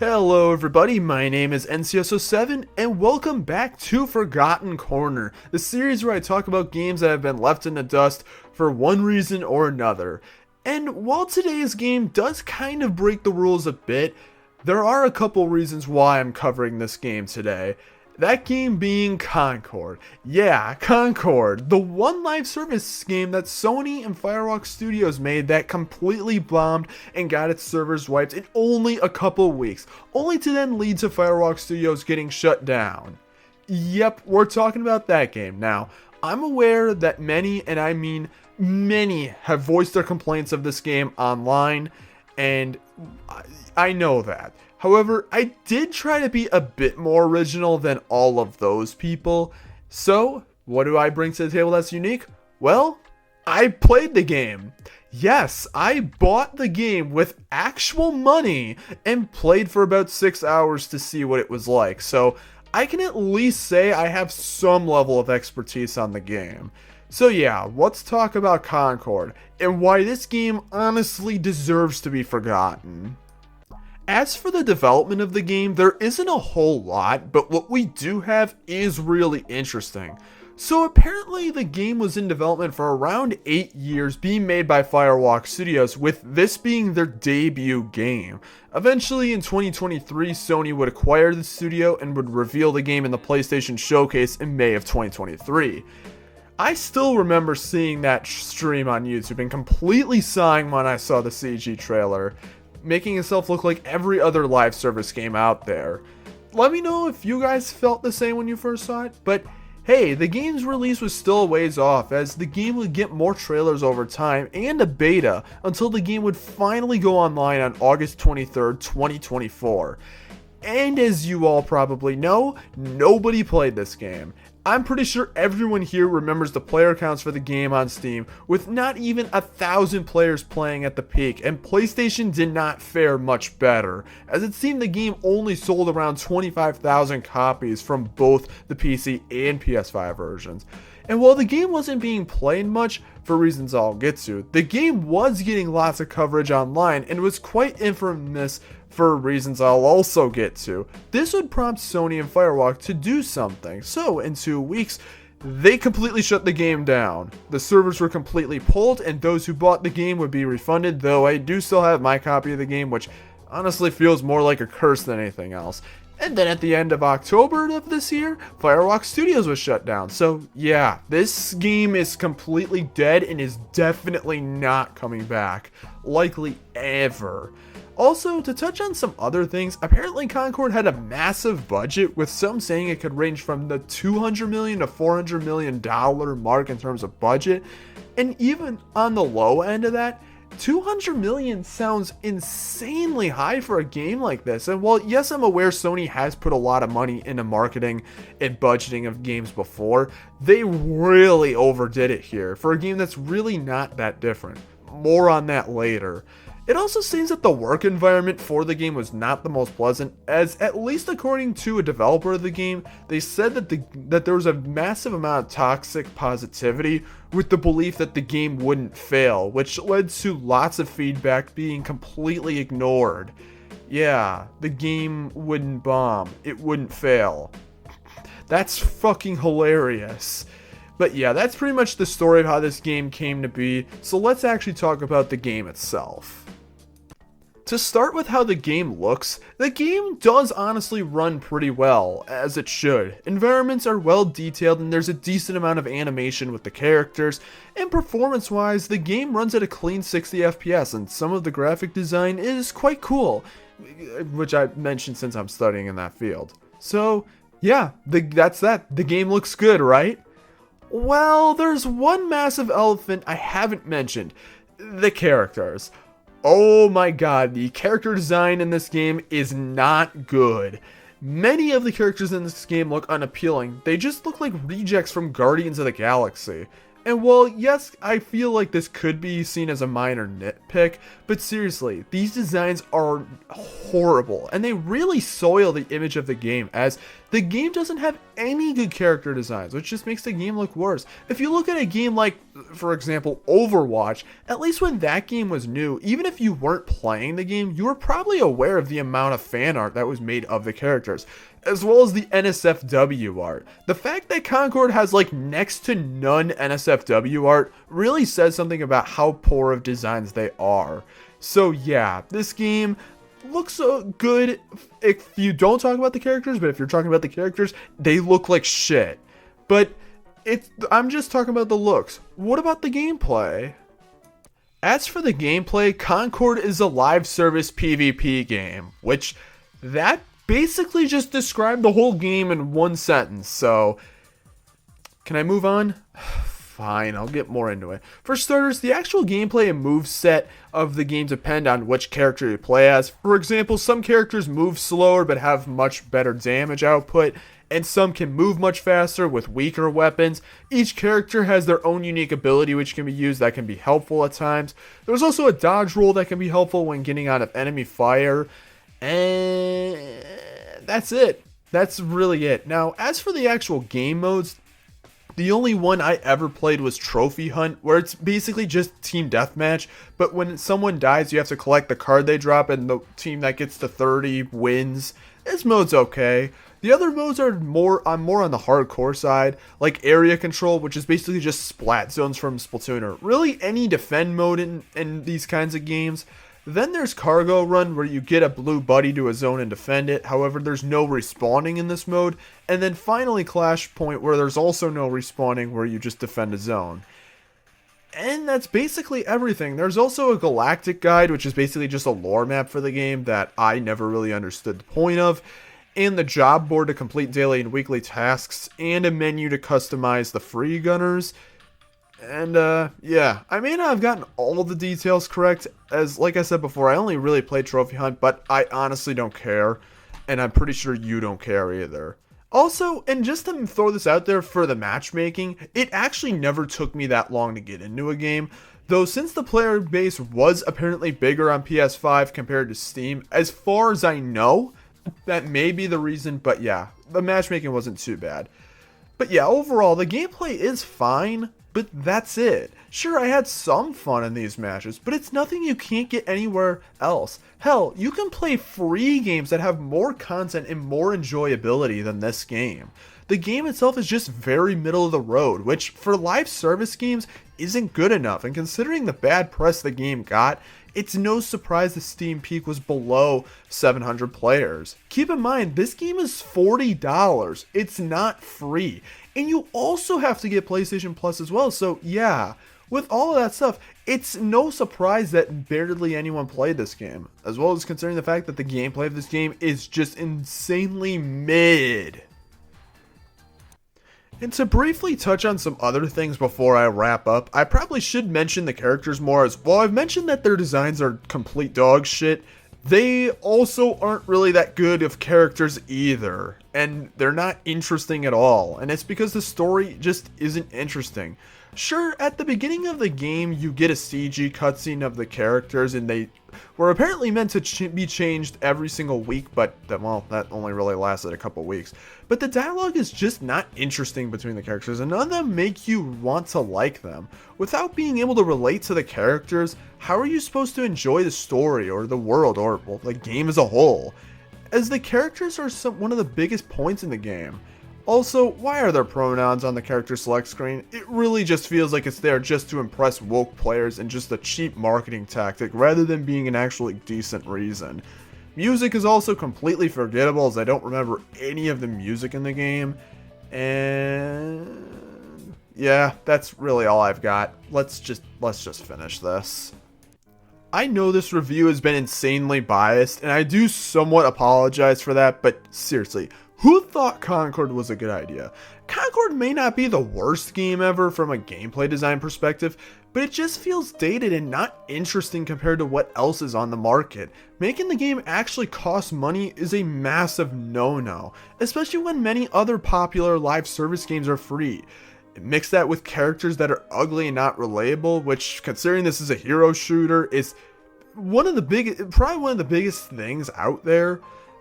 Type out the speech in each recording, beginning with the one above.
Hello everybody, my name is NCSO7 and welcome back to Forgotten Corner, the series where I talk about games that have been left in the dust for one reason or another. And while today's game does kind of break the rules a bit, there are a couple reasons why I'm covering this game today. That game being Concord. Yeah, Concord, the one live service game that Sony and Firewalk Studios made that completely bombed and got its servers wiped in only a couple weeks, only to then lead to Firewalk Studios getting shut down. Yep, we're talking about that game. Now, I'm aware that many, and I mean many, have voiced their complaints of this game online, and I know that. However, I did try to be a bit more original than all of those people. So, what do I bring to the table that's unique? Well, I played the game. Yes, I bought the game with actual money and played for about 6 hours to see what it was like. So, I can at least say I have some level of expertise on the game. So yeah, let's talk about Concord and why this game honestly deserves to be forgotten. As for the development of the game, there isn't a whole lot, but what we do have is really interesting. So apparently the game was in development for around 8 years, being made by Firewalk Studios, with this being their debut game. Eventually in 2023, Sony would acquire the studio and would reveal the game in the PlayStation Showcase in May of 2023. I still remember seeing that stream on YouTube and completely sighing when I saw the CG trailer, making itself look like every other live service game out there. Let me know if you guys felt the same when you first saw it, but hey, the game's release was still a ways off, as the game would get more trailers over time and a beta until the game would finally go online on August 23rd, 2024. And as you all probably know, nobody played this game. I'm pretty sure everyone here remembers the player counts for the game on Steam, with not even 1,000 players playing at the peak, and PlayStation did not fare much better, as it seemed the game only sold around 25,000 copies from both the PC and PS5 versions. And while the game wasn't being played much, for reasons I'll get to, the game was getting lots of coverage online and was quite infamous for reasons I'll also get to. This would prompt Sony and Firewalk to do something, so in 2 weeks, they completely shut the game down. The servers were completely pulled, and those who bought the game would be refunded, though I do still have my copy of the game, which honestly feels more like a curse than anything else. And then at the end of October of this year, Firewalk Studios was shut down. So yeah, this game is completely dead and is definitely not coming back. Likely ever. Also, to touch on some other things, apparently Concord had a massive budget, with some saying it could range from the $200 million to $400 million mark in terms of budget. And even on the low end of that, $200 million sounds insanely high for a game like this. And while yes, I'm aware Sony has put a lot of money into marketing and budgeting of games before, they really overdid it here for a game that's really not that different. More on that later. It also seems that the work environment for the game was not the most pleasant, as at least according to a developer of the game, they said that there was a massive amount of toxic positivity, with the belief that the game wouldn't fail, which led to lots of feedback being completely ignored. Yeah, the game wouldn't bomb, it wouldn't fail. That's fucking hilarious. But yeah, that's pretty much the story of how this game came to be, so let's actually talk about the game itself. To start with how the game looks, the game does honestly run pretty well, as it should. Environments are well detailed and there's a decent amount of animation with the characters, and performance wise, the game runs at a clean 60 FPS and some of the graphic design is quite cool, which I mentioned since I'm studying in that field. So yeah, that's that. The game looks good, right? Well, there's one massive elephant I haven't mentioned: the characters. Oh my god, the character design in this game is not good. Many of the characters in this game look unappealing. They just look like rejects from Guardians of the Galaxy. And while yes, I feel like this could be seen as a minor nitpick, but seriously, these designs are horrible, and they really soil the image of the game, as the game doesn't have any good character designs, which just makes the game look worse. If you look at a game like for example, Overwatch, at least when that game was new, even if you weren't playing the game, you were probably aware of the amount of fan art that was made of the characters, as well as the NSFW art. The fact that Concord has like next to none NSFW art really says something about how poor of designs they are. So yeah, this game looks good if you don't talk about the characters, but if you're talking about the characters, they look like shit. But I'm just talking about the looks. What about the gameplay? As for the gameplay, Concord is a live service PvP game, which that basically just described the whole game in one sentence. So, can I move on? Fine, I'll get more into it. For starters, the actual gameplay and moveset of the game depend on which character you play as. For example, some characters move slower but have much better damage output, and some can move much faster with weaker weapons. Each character has their own unique ability which can be used that can be helpful at times. There's also a dodge roll that can be helpful when getting out of enemy fire. And that's it. That's really it. Now, as for the actual game modes, the only one I ever played was Trophy Hunt, where it's basically just team deathmatch, but when someone dies, you have to collect the card they drop, and the team that gets to 30 wins. This mode's okay. The other modes are more on the hardcore side, like Area Control, which is basically just splat zones from Splatoon, or really any defend mode in these kinds of games. Then there's Cargo Run, where you get a blue buddy to a zone and defend it. However, there's no respawning in this mode. And then finally Clash Point, where there's also no respawning, where you just defend a zone. And that's basically everything. There's also a Galactic Guide, which is basically just a lore map for the game that I never really understood the point of. And the job board to complete daily and weekly tasks, and a menu to customize the free gunners. And, yeah, I may not have gotten all of the details correct, as, like I said before, I only really played Trophy Hunt, but I honestly don't care, and I'm pretty sure you don't care either. Also, and just to throw this out there for the matchmaking, it actually never took me that long to get into a game, though since the player base was apparently bigger on PS5 compared to Steam, as far as I know, that may be the reason, but yeah, the matchmaking wasn't too bad. But yeah, overall, the gameplay is fine, but that's it. Sure, I had some fun in these matches, but it's nothing you can't get anywhere else. Hell, you can play free games that have more content and more enjoyability than this game. The game itself is just very middle of the road, which for live service games isn't good enough, and considering the bad press the game got, it's no surprise the Steam peak was below 700 players. Keep in mind, this game is $40. It's not free. And you also have to get PlayStation Plus as well. So yeah, with all of that stuff, it's no surprise that barely anyone played this game. As well as considering the fact that the gameplay of this game is just insanely mid. And to briefly touch on some other things before I wrap up, I probably should mention the characters more, as well. I've mentioned that their designs are complete dog shit. They also aren't really that good of characters either, and they're not interesting at all, and it's because the story just isn't interesting. Sure, at the beginning of the game, you get a CG cutscene of the characters, and they were apparently meant to be changed every single week, but, well, that only really lasted a couple weeks. But the dialogue is just not interesting between the characters, and none of them make you want to like them. Without being able to relate to the characters, how are you supposed to enjoy the story, or the world, or, well, the game as a whole? As the characters are one of the biggest points in the game. Also, why are there pronouns on the character select screen? It really just feels like it's there just to impress woke players and just a cheap marketing tactic rather than being an actually decent reason. Music is also completely forgettable, as I don't remember any of the music in the game. And yeah, that's really all I've got. Let's just finish this. I know this review has been insanely biased, and I do somewhat apologize for that, but seriously, who thought Concord was a good idea? Concord may not be the worst game ever from a gameplay design perspective, but it just feels dated and not interesting compared to what else is on the market. Making the game actually cost money is a massive no-no, especially when many other popular live service games are free. Mix that with characters that are ugly and not relatable, which, considering this is a hero shooter, is probably one of the biggest things out there.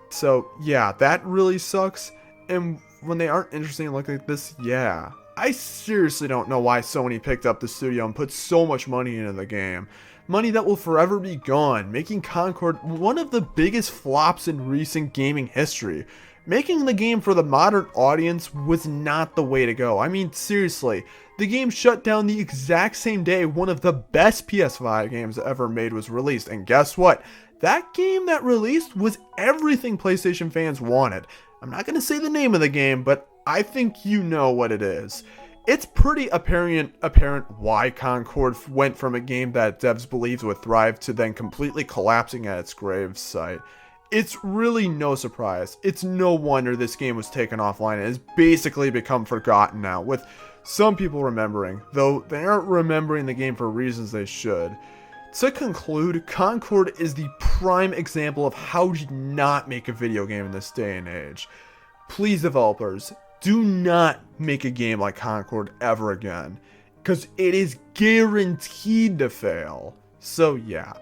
So yeah, that really sucks. And when they aren't interesting and look like this, yeah, I seriously don't know why Sony picked up the studio and put so much money into the game. Money that will forever be gone, making Concord one of the biggest flops in recent gaming history. Making the game for the modern audience was not the way to go. I mean, seriously, the game shut down the exact same day one of the best PS5 games ever made was released. And guess what? That game that released was everything PlayStation fans wanted. I'm not going to say the name of the game, but I think you know what it is. It's pretty apparent why Concord went from a game that devs believed would thrive to then completely collapsing at its grave site. It's really no surprise. It's no wonder this game was taken offline and has basically become forgotten now, with some people remembering, though they aren't remembering the game for reasons they should. To conclude, Concord is the prime example of how to not make a video game in this day and age. Please, developers, do not make a game like Concord ever again, because it is guaranteed to fail. So yeah,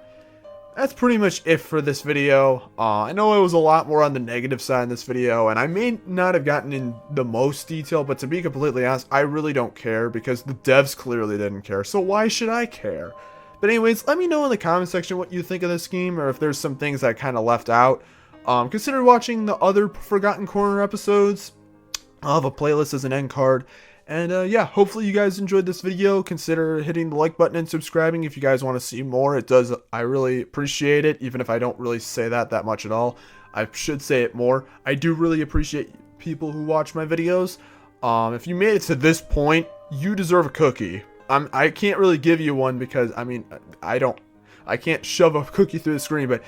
that's pretty much it for this video. I know it was a lot more on the negative side in this video, and I may not have gotten in the most detail, but to be completely honest, I really don't care, because the devs clearly didn't care, so why should I care? But anyways, let me know in the comment section what you think of this game, or if there's some things I kind of left out. Consider watching the other Forgotten Corner episodes. I'll have a playlist as an end card. And yeah, hopefully you guys enjoyed this video. Consider hitting the like button and subscribing if you guys want to see more. I really appreciate it, even if I don't really say that much at all. I should say it more. I do really appreciate people who watch my videos. If you made it to this point, you deserve a cookie. I can't really give you one because, I mean, I can't shove a cookie through the screen, but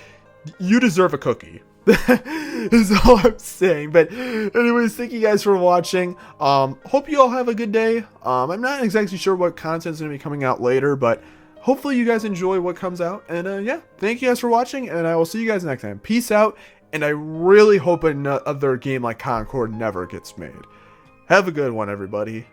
you deserve a cookie. Is all I'm saying. But anyways, thank you guys for watching. Hope you all have a good day. I'm not exactly sure what content is going to be coming out later, but hopefully you guys enjoy what comes out. And yeah, thank you guys for watching, and I will see you guys next time. Peace out, and I really hope another game like Concord never gets made. Have a good one, everybody.